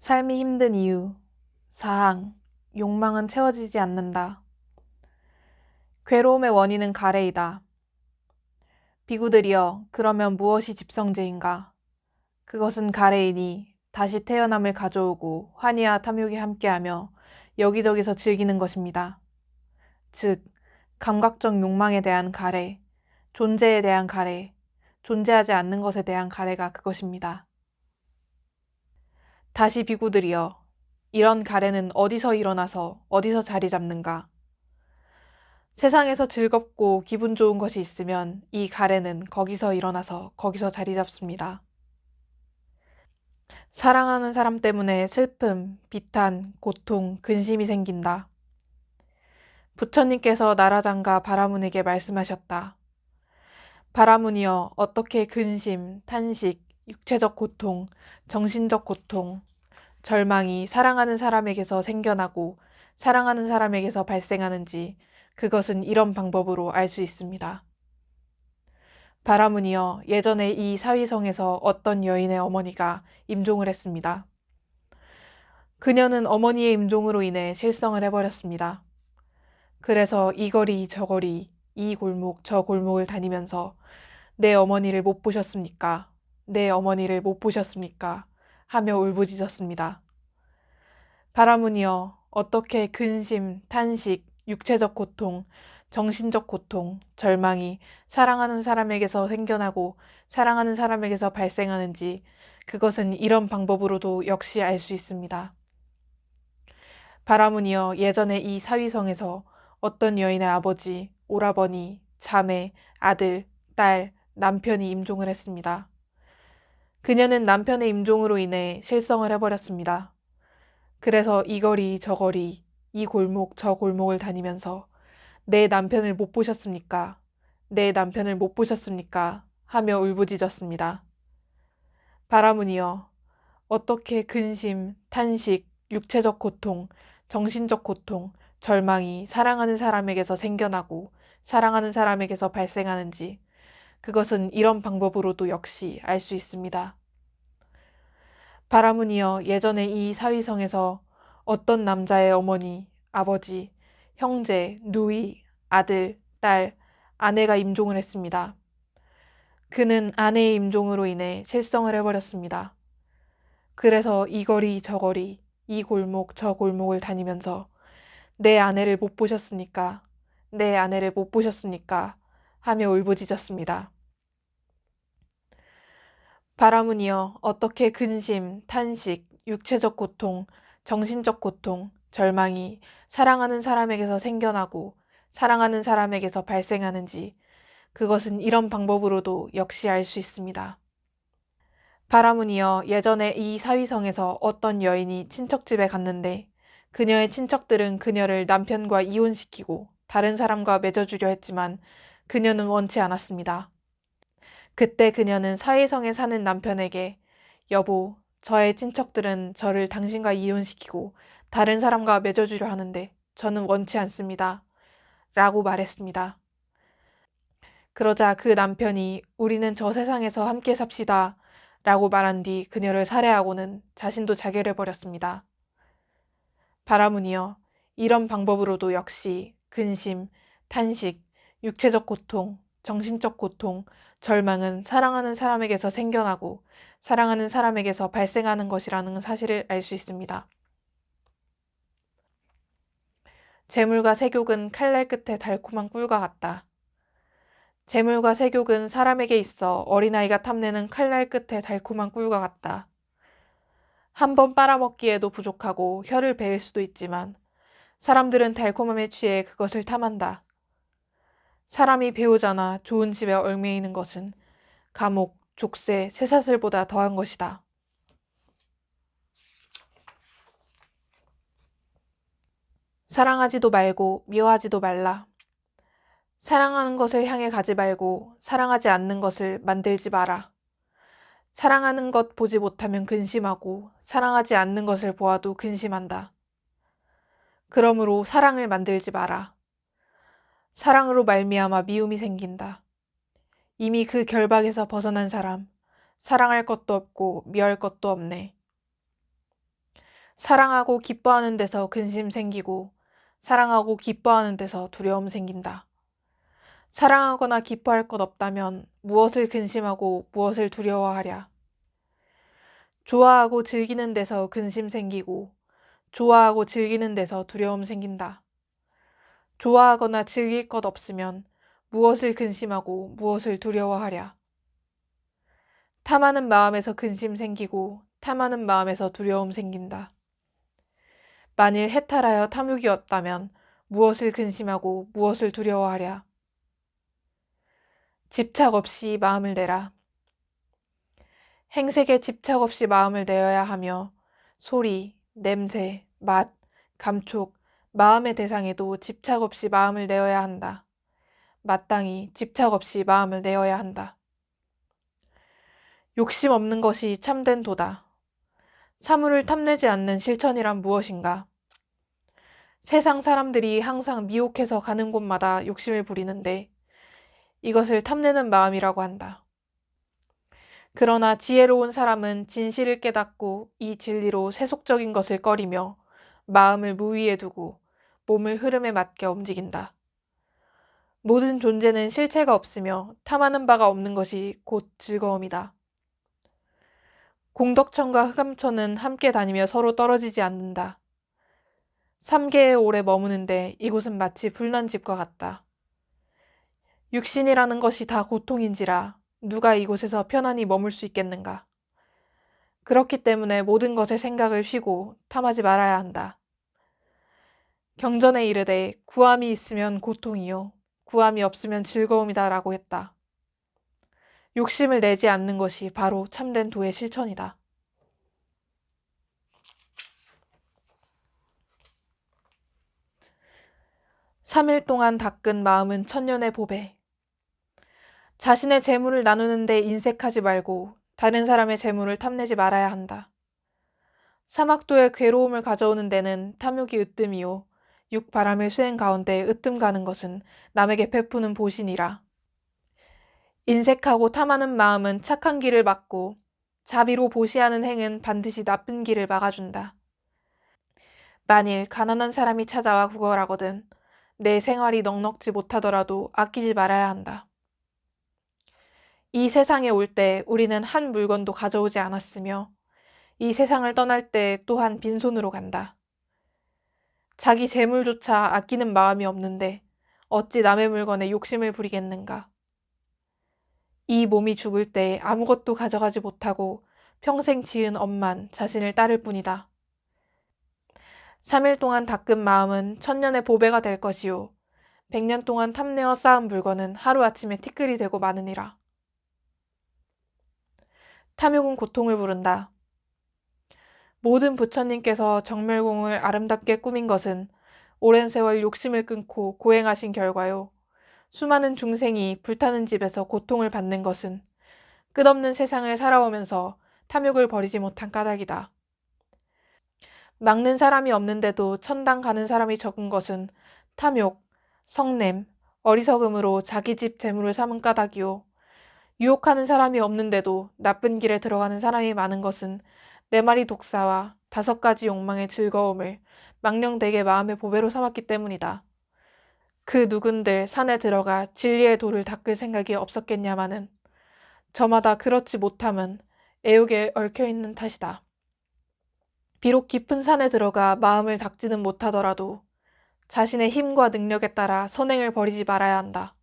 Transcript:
삶이 힘든 이유. 사항. 욕망은 채워지지 않는다. 괴로움의 원인은 가래이다. 비구들이여, 그러면 무엇이 집성제인가? 그것은 가래이니 다시 태어남을 가져오고 환희와 탐욕이 함께하며 여기저기서 즐기는 것입니다. 즉, 감각적 욕망에 대한 가래, 존재에 대한 가래, 존재하지 않는 것에 대한 가래가 그것입니다. 다시 비구들이여, 이런 가래는 어디서 일어나서 어디서 자리 잡는가? 세상에서 즐겁고 기분 좋은 것이 있으면 이 가래는 거기서 일어나서 거기서 자리 잡습니다. 사랑하는 사람 때문에 슬픔, 비탄, 고통, 근심이 생긴다. 부처님께서 나라장과 바라문에게 말씀하셨다. 바라문이여, 어떻게 근심, 탄식, 육체적 고통, 정신적 고통, 절망이 사랑하는 사람에게서 생겨나고 사랑하는 사람에게서 발생하는지 그것은 이런 방법으로 알 수 있습니다. 바라문이여, 예전에 이 사위성에서 어떤 여인의 어머니가 임종을 했습니다. 그녀는 어머니의 임종으로 인해 실성을 해버렸습니다. 그래서 이 거리 저 거리, 이 골목 저 골목을 다니면서 내 어머니를 못 보셨습니까? 내 어머니를 못 보셨습니까? 하며 울부짖었습니다. 바라문이여, 어떻게 근심, 탄식, 육체적 고통, 정신적 고통, 절망이 사랑하는 사람에게서 생겨나고 사랑하는 사람에게서 발생하는지 그것은 이런 방법으로도 역시 알 수 있습니다. 바라문이여, 예전에 이 사위성에서 어떤 여인의 아버지, 오라버니, 자매, 아들, 딸, 남편이 임종을 했습니다. 그녀는 남편의 임종으로 인해 실성을 해버렸습니다. 그래서 이 거리 저 거리, 이 골목 저 골목을 다니면서 내 남편을 못 보셨습니까? 내 남편을 못 보셨습니까? 하며 울부짖었습니다. 바라문이여, 어떻게 근심, 탄식, 육체적 고통, 정신적 고통, 절망이 사랑하는 사람에게서 생겨나고 사랑하는 사람에게서 발생하는지 그것은 이런 방법으로도 역시 알 수 있습니다. 바라문이여, 예전에 이 사위성에서 어떤 남자의 어머니, 아버지, 형제, 누이, 아들, 딸, 아내가 임종을 했습니다. 그는 아내의 임종으로 인해 실성을 해버렸습니다. 그래서 이 거리 저 거리, 이 골목 저 골목을 다니면서 내 아내를 못 보셨습니까? 내 아내를 못 보셨습니까? 하며 울부짖었습니다. 바라문이여, 어떻게 근심, 탄식, 육체적 고통, 정신적 고통, 절망이 사랑하는 사람에게서 생겨나고 사랑하는 사람에게서 발생하는지 그것은 이런 방법으로도 역시 알 수 있습니다. 바라문이여, 예전에 이 사위성에서 어떤 여인이 친척집에 갔는데 그녀의 친척들은 그녀를 남편과 이혼시키고 다른 사람과 맺어주려 했지만 그녀는 원치 않았습니다. 그때 그녀는 사위성에 사는 남편에게 여보, 저의 친척들은 저를 당신과 이혼시키고 다른 사람과 맺어주려 하는데 저는 원치 않습니다. 라고 말했습니다. 그러자 그 남편이 우리는 저 세상에서 함께 삽시다. 라고 말한 뒤 그녀를 살해하고는 자신도 자결해 버렸습니다. 바라문이여, 이런 방법으로도 역시 근심, 탄식, 육체적 고통, 정신적 고통, 절망은 사랑하는 사람에게서 생겨나고 사랑하는 사람에게서 발생하는 것이라는 사실을 알 수 있습니다. 재물과 색욕은 칼날 끝에 달콤한 꿀과 같다. 재물과 색욕은 사람에게 있어 어린아이가 탐내는 칼날 끝에 달콤한 꿀과 같다. 한 번 빨아먹기에도 부족하고 혀를 베일 수도 있지만 사람들은 달콤함에 취해 그것을 탐한다. 사람이 배우자나 좋은 집에 얽매이는 것은 감옥, 족쇄, 쇠사슬보다 더한 것이다. 사랑하지도 말고 미워하지도 말라. 사랑하는 것을 향해 가지 말고 사랑하지 않는 것을 만들지 마라. 사랑하는 것 보지 못하면 근심하고 사랑하지 않는 것을 보아도 근심한다. 그러므로 사랑을 만들지 마라. 사랑으로 말미암아 미움이 생긴다. 이미 그 결박에서 벗어난 사람, 사랑할 것도 없고 미워할 것도 없네. 사랑하고 기뻐하는 데서 근심 생기고 사랑하고 기뻐하는 데서 두려움 생긴다. 사랑하거나 기뻐할 것 없다면 무엇을 근심하고 무엇을 두려워하랴. 좋아하고 즐기는 데서 근심 생기고 좋아하고 즐기는 데서 두려움 생긴다. 좋아하거나 즐길 것 없으면 무엇을 근심하고 무엇을 두려워하랴. 탐하는 마음에서 근심 생기고 탐하는 마음에서 두려움 생긴다. 만일 해탈하여 탐욕이 없다면 무엇을 근심하고 무엇을 두려워하랴. 집착 없이 마음을 내라. 행색에 집착 없이 마음을 내어야 하며 소리, 냄새, 맛, 감촉, 마음의 대상에도 집착 없이 마음을 내어야 한다. 마땅히 집착 없이 마음을 내어야 한다. 욕심 없는 것이 참된 도다. 사물을 탐내지 않는 실천이란 무엇인가? 세상 사람들이 항상 미혹해서 가는 곳마다 욕심을 부리는데 이것을 탐내는 마음이라고 한다. 그러나 지혜로운 사람은 진실을 깨닫고 이 진리로 세속적인 것을 꺼리며 마음을 무위에 두고 몸을 흐름에 맞게 움직인다. 모든 존재는 실체가 없으며 탐하는 바가 없는 것이 곧 즐거움이다. 공덕천과 흑암천은 함께 다니며 서로 떨어지지 않는다. 3개의 오래 머무는데 이곳은 마치 불난 집과 같다. 육신이라는 것이 다 고통인지라 누가 이곳에서 편안히 머물 수 있겠는가. 그렇기 때문에 모든 것의 생각을 쉬고 탐하지 말아야 한다. 경전에 이르되 구함이 있으면 고통이요 구함이 없으면 즐거움이다 라고 했다. 욕심을 내지 않는 것이 바로 참된 도의 실천이다. 3일 동안 닦은 마음은 천년의 보배. 자신의 재물을 나누는데 인색하지 말고 다른 사람의 재물을 탐내지 말아야 한다. 사막도의 괴로움을 가져오는 데는 탐욕이 으뜸이요 육바람의 수행 가운데 으뜸 가는 것은 남에게 베푸는 보신이라. 인색하고 탐하는 마음은 착한 길을 막고 자비로 보시하는 행은 반드시 나쁜 길을 막아준다. 만일 가난한 사람이 찾아와 구걸하거든 내 생활이 넉넉지 못하더라도 아끼지 말아야 한다. 이 세상에 올 때 우리는 한 물건도 가져오지 않았으며 이 세상을 떠날 때 또한 빈손으로 간다. 자기 재물조차 아끼는 마음이 없는데 어찌 남의 물건에 욕심을 부리겠는가. 이 몸이 죽을 때 아무것도 가져가지 못하고 평생 지은 업만 자신을 따를 뿐이다. 3일 동안 닦은 마음은 천년의 보배가 될 것이요 100년 동안 탐내어 쌓은 물건은 하루아침에 티끌이 되고 마느니라. 탐욕은 고통을 부른다. 모든 부처님께서 정멸공을 아름답게 꾸민 것은 오랜 세월 욕심을 끊고 고행하신 결과요. 수많은 중생이 불타는 집에서 고통을 받는 것은 끝없는 세상을 살아오면서 탐욕을 버리지 못한 까닭이다. 막는 사람이 없는데도 천당 가는 사람이 적은 것은 탐욕, 성냄, 어리석음으로 자기 집 재물을 삼은 까닭이요. 유혹하는 사람이 없는데도 나쁜 길에 들어가는 사람이 많은 것은 네 마리 독사와 5가지 욕망의 즐거움을 망령되게 마음의 보배로 삼았기 때문이다. 그 누군들 산에 들어가 진리의 돌을 닦을 생각이 없었겠냐마는 저마다 그렇지 못함은 애욕에 얽혀있는 탓이다. 비록 깊은 산에 들어가 마음을 닦지는 못하더라도 자신의 힘과 능력에 따라 선행을 버리지 말아야 한다.